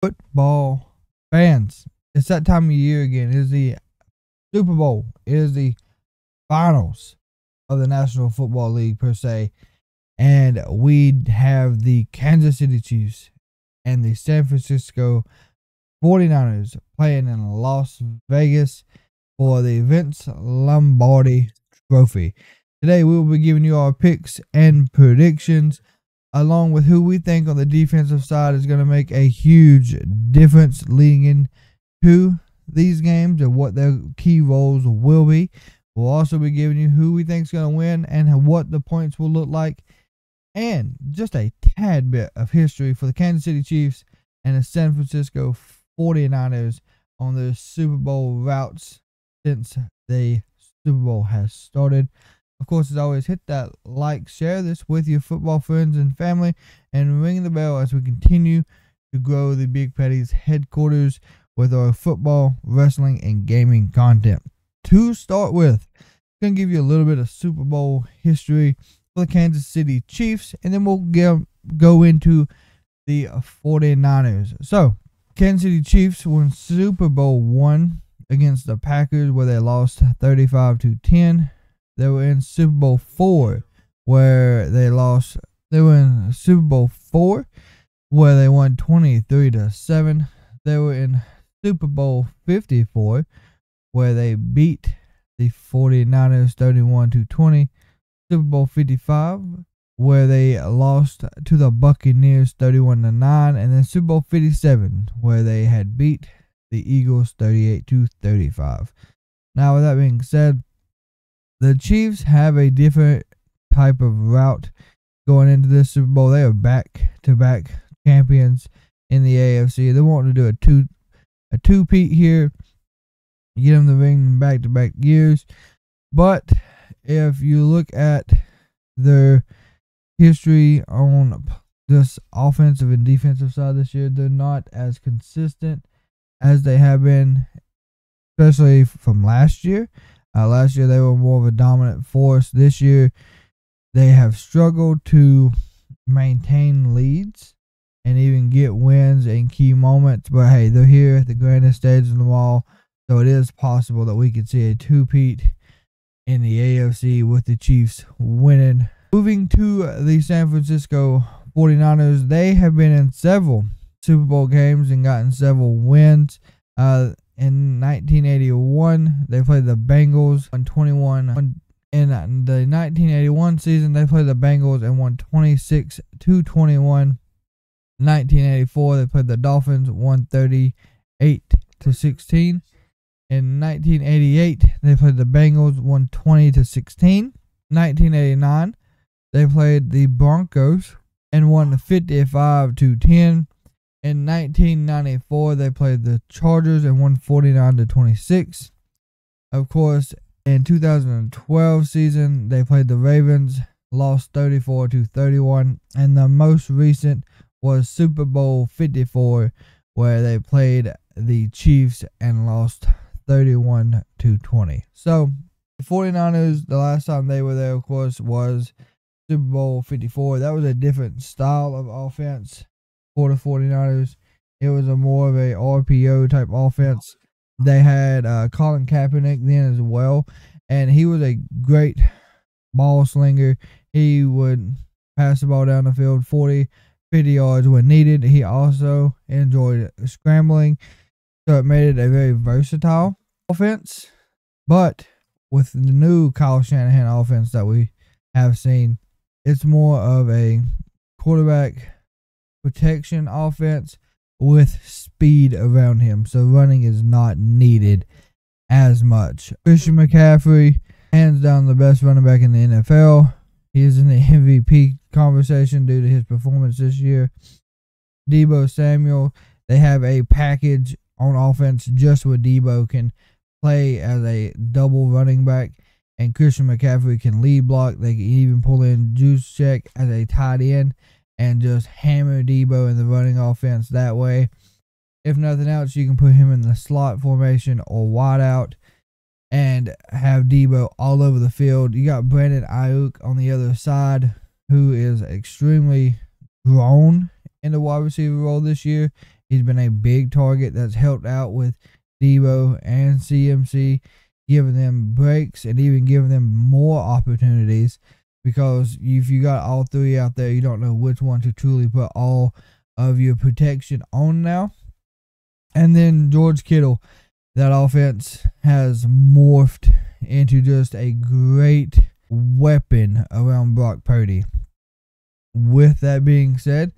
Football fans, it's that time of year again. It is the Super Bowl. It is the finals of the National Football League per se. And we have the Kansas City Chiefs and the San Francisco 49ers playing in Las Vegas for the Vince Lombardi Trophy. Today we will be giving you our picks and predictions, along with who we think on the defensive side is going to make a huge difference leading into these games and what their key roles will be. We'll also be giving you who we think is going to win and what the points will look like, and just a tad bit of history for the Kansas City Chiefs and the San Francisco 49ers on their Super Bowl routes since the Super Bowl has started. Of course, as always, hit that like, share this with your football friends and family, and ring the bell as we continue to grow the Big Petty's headquarters with our football, wrestling, and gaming content. To start with, I'm going to give you a little bit of Super Bowl history for the Kansas City Chiefs, and then we'll go into the 49ers. So, Kansas City Chiefs won Super Bowl I against the Packers, where they lost 35-10. They were in Super Bowl IV, where they lost. They were in Super Bowl IV, where they won 23-7. They were in Super Bowl 54, where they beat the 49ers 31-20. Super Bowl 55, where they lost to the Buccaneers 31-9, and then Super Bowl 57, where they had beat the Eagles 38-35. Now, with that being said, the Chiefs have a different type of route going into this Super Bowl. They are back-to-back champions in the AFC. They're wanting to do a two-peat here, get them the ring back-to-back years. But if you look at their history on this offensive and defensive side this year, they're not as consistent as they have been, especially from last year. Last year they were more of a dominant force. This year they have struggled to maintain leads and even get wins in key moments. But hey, they're here at the grandest stage in the ball, so it is possible that we could see a two-peat in the AFC with the Chiefs winning. Moving to the San Francisco 49ers, they have been in several Super Bowl games and gotten several wins. In 1981, they played the Bengals on 21. In the 1981 season, they played the Bengals and won 26-21. 1984, they played the Dolphins, won 38-16. In 1988, they played the Bengals, won 20-16. 1989, they played the Broncos and won 55-10. In 1994, they played the Chargers and won 49-26. Of course, in 2012 season, they played the Ravens, lost 34-31. And the most recent was Super Bowl 54, where they played the Chiefs and lost 31-20. So, the 49ers, the last time they were there, of course, was Super Bowl 54. That was a different style of offense for the 49ers. It was a more of a RPO type offense. They had Colin Kaepernick then as well, and he was a great ball slinger. He would pass the ball down the field 40, 50 yards when needed. He also enjoyed scrambling, so it made it a very versatile offense. But with the new Kyle Shanahan offense that we have seen, it's more of a quarterback protection offense with speed around him, so running is not needed as much. Christian McCaffrey, hands down the best running back in the NFL. He is in the MVP conversation due to his performance this year. Deebo Samuel, they have a package on offense just where Deebo can play as a double running back, and Christian McCaffrey can lead block. They can even pull in Juszczyk as a tight end and just hammer Deebo in the running offense that way. If nothing else, you can put him in the slot formation or wide out and have Deebo all over the field. You got Brandon Ayuk on the other side, who is extremely grown in the wide receiver role this year He's been a big target that's helped out with Debo and CMC, giving them breaks and even giving them more opportunities, because if you got all three out there, you don't know which one to truly put all of your protection on now. And then George Kittle, that offense has morphed into just a great weapon around Brock Purdy. With that being said,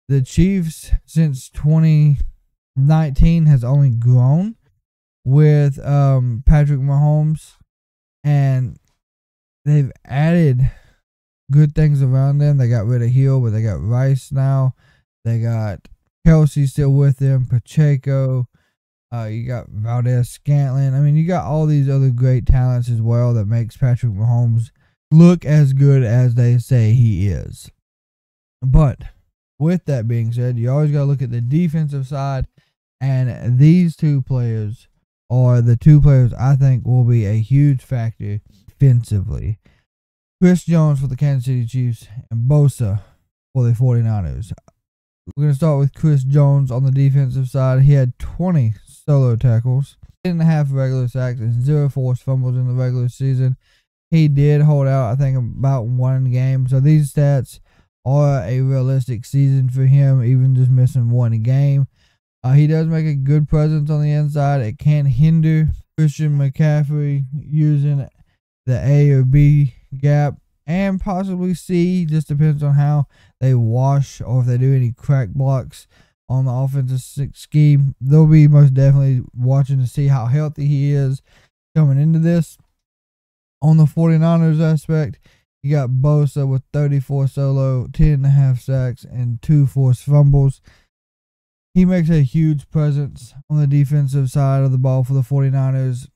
the Chiefs since 2019 has only grown with Patrick Mahomes, and they've added good things around them. They got rid of Hill, but they got Rice now. They got Kelsey still with them, Pacheco. You got Valdez-Scantling. I mean, you got all these other great talents as well that makes Patrick Mahomes look as good as they say he is. But with that being said, you always got to look at the defensive side, and these two players are the two players I think will be a huge factor defensively. Chris Jones for the Kansas City Chiefs and Bosa for the 49ers. We're going to start with Chris Jones on the defensive side. He had 20 solo tackles, 10.5 regular sacks, and 0 forced fumbles in the regular season. He did hold out, I think, about one game. So these stats are a realistic season for him, even just missing one game. He does make a good presence on the inside. It can hinder Christian McCaffrey using the A or B gap, and possibly C. Just depends on how they wash or if they do any crack blocks on the offensive scheme. They'll be most definitely watching to see how healthy he is coming into this. On the 49ers aspect, you got Bosa with 34 solo, 10.5 sacks, and 2 forced fumbles. He makes a huge presence on the defensive side of the ball for the 49ers,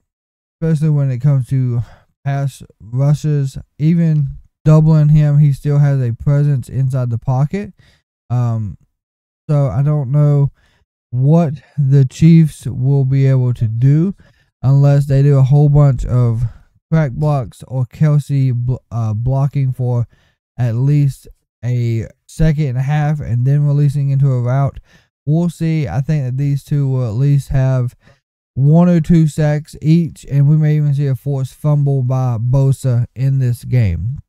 especially when it comes to pass rushes. Even doubling him, he still has a presence inside the pocket. So I don't know what the Chiefs will be able to do unless they do a whole bunch of crack blocks or Kelsey blocking for at least a second and a half and then releasing into a route. We'll see. I think that these two will at least have 1 or 2 sacks each, and we may even see a forced fumble by Bosa in this game.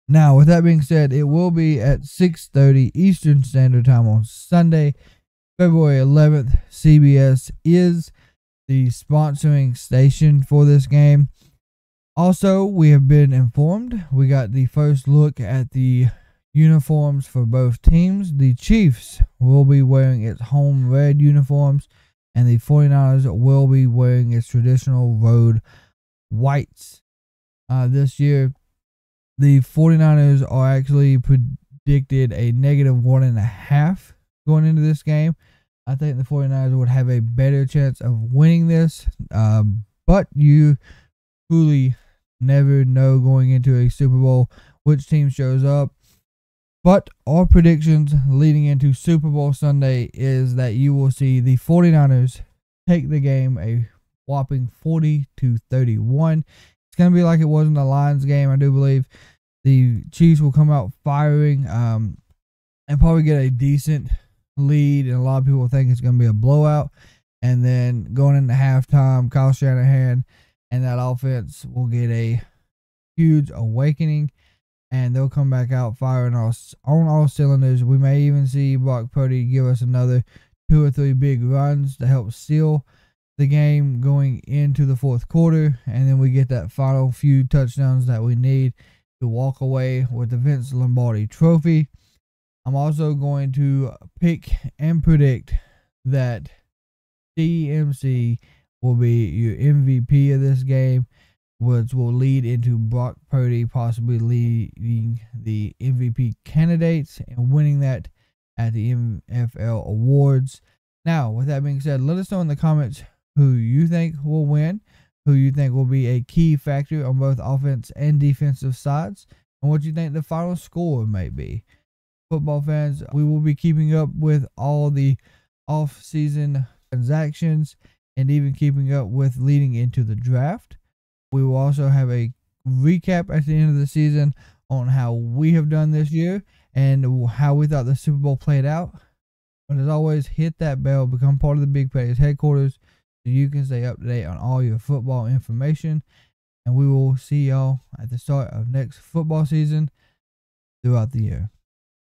Now, with that being said, it will be at 6:30 Eastern Standard Time on Sunday, February 11th. CBS is the sponsoring station for this game. Also, we have been informed we got the first look at the uniforms for both teams. The Chiefs will be wearing its home red uniforms, and the 49ers will be wearing its traditional road whites. This year, the 49ers are actually predicted a -1.5 going into this game. I think the 49ers would have a better chance of winning this, but you truly never know going into a Super Bowl which team shows up. But our predictions leading into Super Bowl Sunday is that you will see the 49ers take the game a whopping 40-31. It's going to be like it was in the Lions game, I do believe. The Chiefs will come out firing and probably get a decent lead, and a lot of people think it's going to be a blowout. And then going into halftime, Kyle Shanahan and that offense will get a huge awakening, and they'll come back out firing on all cylinders. We may even see Brock Purdy give us another 2 or 3 big runs to help seal the game going into the fourth quarter, and then we get that final few touchdowns that we need to walk away with the Vince Lombardi Trophy. I'm also going to pick and predict that CMC will be your MVP of this game, which will lead into Brock Purdy possibly leading the MVP candidates and winning that at the NFL Awards. Now, with that being said, let us know in the comments who you think will win, who you think will be a key factor on both offense and defensive sides, and what you think the final score may be. Football fans, we will be keeping up with all the off-season transactions and even keeping up with leading into the draft. We will also have a recap at the end of the season on how we have done this year and how we thought the Super Bowl played out. But as always, hit that bell, become part of the Big Paddy's headquarters so you can stay up to date on all your football information. And we will see y'all at the start of next football season throughout the year.